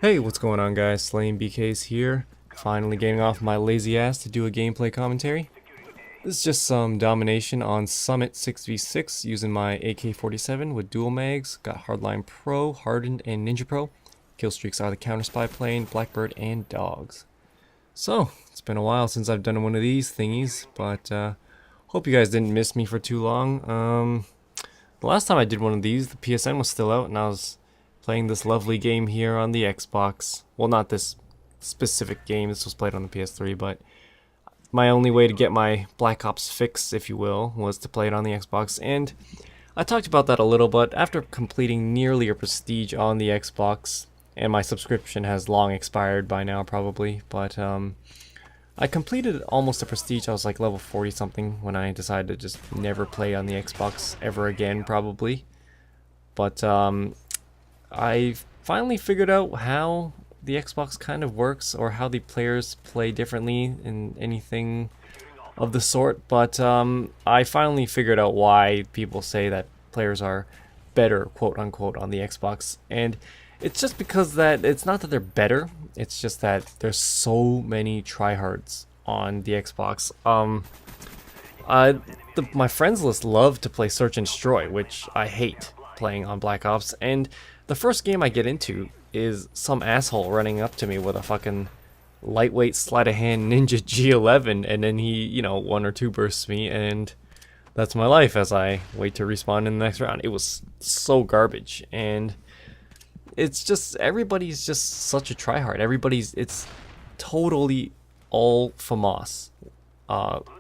Hey, what's going on guys? Slaying BK's here. Finally getting off my lazy ass to do a gameplay commentary. This is just some domination on Summit 6v6 using my AK-47 with dual mags. Got Hardline Pro, Hardened, and Ninja Pro. Kill streaks are the Counter Spy plane, Blackbird, and Dogs. So, it's been a while since I've done one of these thingies, but hope you guys didn't miss me for too long. The last time I did one of these, the PSN was still out, and I was playing this lovely game here on the Xbox. Well, not this specific game, this was played on the PS3, but my only way to get my Black Ops fix, if you will, was to play it on the Xbox. And I talked about that a little, but after completing nearly a prestige on the Xbox, and my subscription has long expired by now probably, but I completed almost a prestige. I was like level 40 something when I decided to just never play on the Xbox ever again probably. But I finally figured out how the Xbox kind of works, or how the players play differently in anything of the sort. But I finally figured out why people say that players are better, quote unquote, on the Xbox. And it's just because that it's not that they're better, it's just that there's so many tryhards on the Xbox. My friends list love to play Search and Destroy, which I hate playing on Black Ops, and the first game I get into is some asshole running up to me with a fucking lightweight sleight of hand Ninja G11, and then he, you know, one or two bursts me, and that's my life as I wait to respawn in the next round. It was so garbage, and it's just, everybody's just such a tryhard. It's totally all FAMAS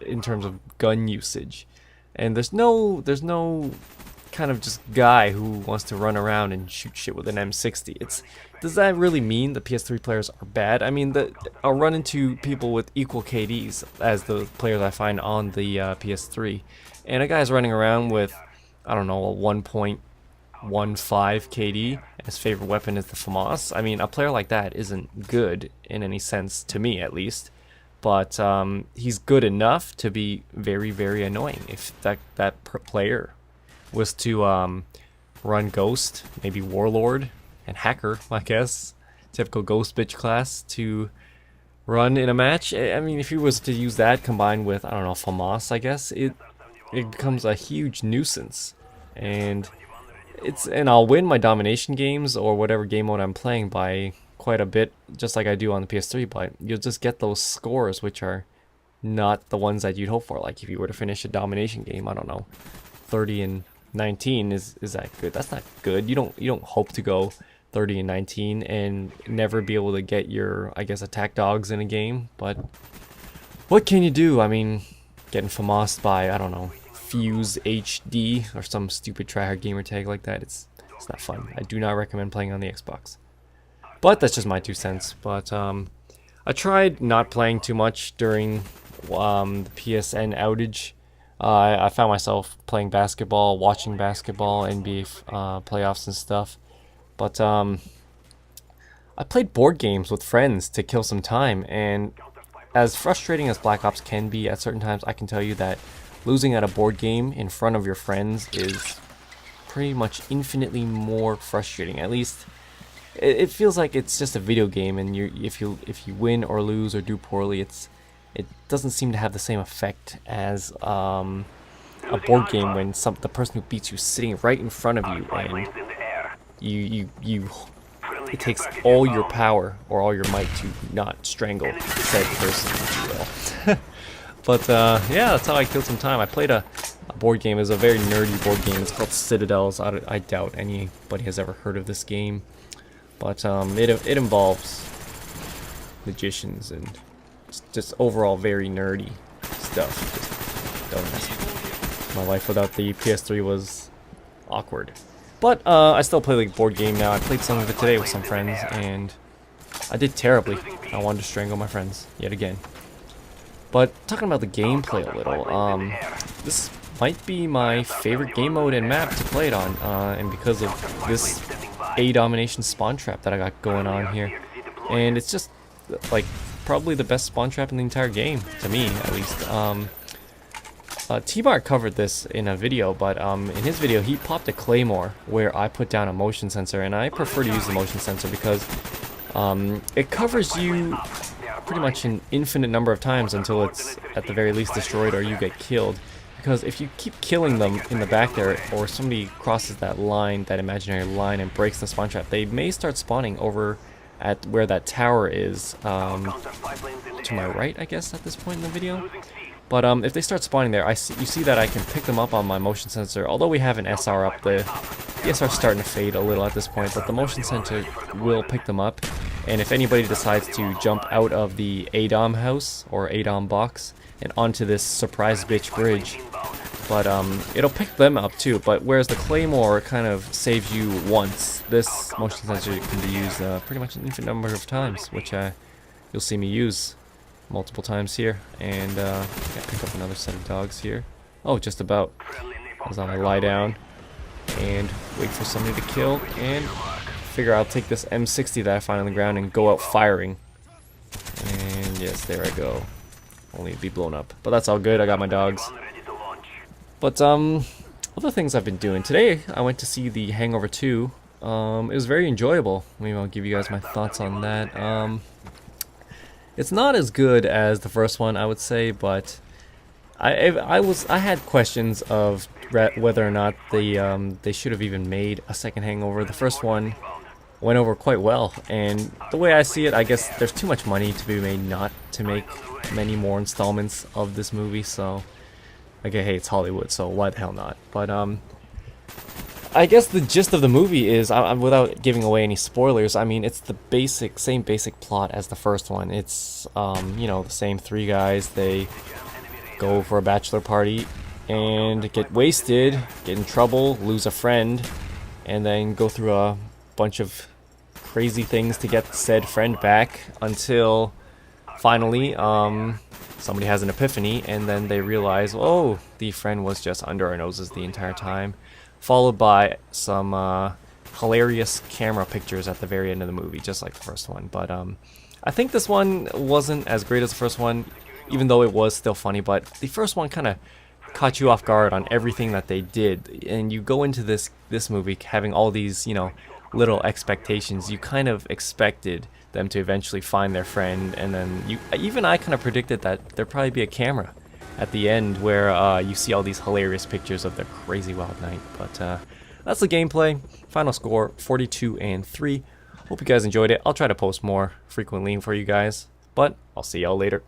in terms of gun usage, and there's no kind of just guy who wants to run around and shoot shit with an M60. Does that really mean the PS3 players are bad? I mean, I'll run into people with equal KDs as the players I find on the PS3, and a guy's running around with, I don't know, a 1.15 KD, and his favorite weapon is the FAMAS. I mean, a player like that isn't good in any sense, to me at least, but he's good enough to be very, very annoying. If that player was to run Ghost, maybe Warlord, and Hacker, I guess, typical Ghost bitch class, to run in a match. I mean, if he was to use that combined with, I don't know, FAMAS, I guess, it becomes a huge nuisance. And I'll win my domination games or whatever game mode I'm playing by quite a bit, just like I do on the PS3, but you'll just get those scores which are not the ones that you'd hope for. Like if you were to finish a domination game, I don't know, 30-19, is that good? That's not good. You don't hope to go 30-19 and never be able to get your, I guess, attack dogs in a game. But what can you do? I mean, getting FAMAS'd by, I don't know, Fuse HD or some stupid tryhard gamer tag like that, it's not fun. I do not recommend playing on the Xbox. But that's just my 2 cents. But I tried not playing too much during the PSN outage. I found myself playing basketball, watching basketball, NBA playoffs and stuff. But I played board games with friends to kill some time, and as frustrating as Black Ops can be at certain times, I can tell you that losing at a board game in front of your friends is pretty much infinitely more frustrating. At least it feels like it's just a video game, and if you win or lose or do poorly, it doesn't seem to have the same effect as a board game when the person who beats you is sitting right in front of you, and it takes all your power or all your might to not strangle said person, if you will. But yeah, that's how I killed some time. I played a board game. It's a very nerdy board game. It's called Citadels. I doubt anybody has ever heard of this game, but it involves magicians and just overall very nerdy stuff. Just don't mess with it. My life without the PS3 was awkward. But I still play the board game now. I played some of it today with some friends, and I did terribly. I wanted to strangle my friends yet again. But talking about the gameplay a little, this might be my favorite game mode and map to play it on, and because of this domination spawn trap that I got going on here. And it's just like probably the best spawn trap in the entire game, to me at least. T-Bar covered this in a video, but in his video he popped a claymore where I put down a motion sensor, and I prefer to use the motion sensor because It covers you pretty much an infinite number of times until it's at the very least destroyed or you get killed. Because if you keep killing them in the back there, or somebody crosses that line, that imaginary line, and breaks the spawn trap, they may start spawning over at where that tower is, to my right, I guess, at this point in the video. But if they start spawning there, you see that I can pick them up on my motion sensor. Although we have an SR up, the SR's starting to fade a little at this point, but the motion sensor will pick them up. And if anybody decides to jump out of the ADOM house, or ADOM box, and onto this surprise bitch bridge, but it'll pick them up too. But whereas the Claymore kind of saves you once, this motion sensor can be used pretty much an infinite number of times, which you'll see me use multiple times here. And yeah, pick up another set of dogs here. Oh, just about. As I lie down and wait for somebody to kill, and figure I'll take this M60 that I find on the ground and go out firing. And yes, there I go. Only to be blown up, but that's all good. I got my dogs. But other things I've been doing today, I went to see The Hangover 2. It was very enjoyable. Maybe I'll give you guys my thoughts on that. It's not as good as the first one, I would say, but I had questions of whether or not they should have even made a second Hangover. The first one went over quite well, and the way I see it, I guess there's too much money to be made not to make many more installments of this movie. So, okay, hey, it's Hollywood, so why the hell not? But I guess the gist of the movie is, without giving away any spoilers, I mean, it's the same basic plot as the first one. It's you know, the same three guys. They go for a bachelor party and get wasted, get in trouble, lose a friend, and then go through a bunch of crazy things to get said friend back, until finally somebody has an epiphany, and then they realize, oh, the friend was just under our noses the entire time, followed by some hilarious camera pictures at the very end of the movie, just like the first one. But I think this one wasn't as great as the first one, even though it was still funny. But the first one kind of caught you off guard on everything that they did, and you go into this movie having all these, you know, little expectations. You kind of expected them to eventually find their friend, and then I kind of predicted that there'd probably be a camera at the end where you see all these hilarious pictures of their crazy wild night. But that's the gameplay. Final score 42-3. Hope you guys enjoyed it. I'll try to post more frequently for you guys, but I'll see y'all later.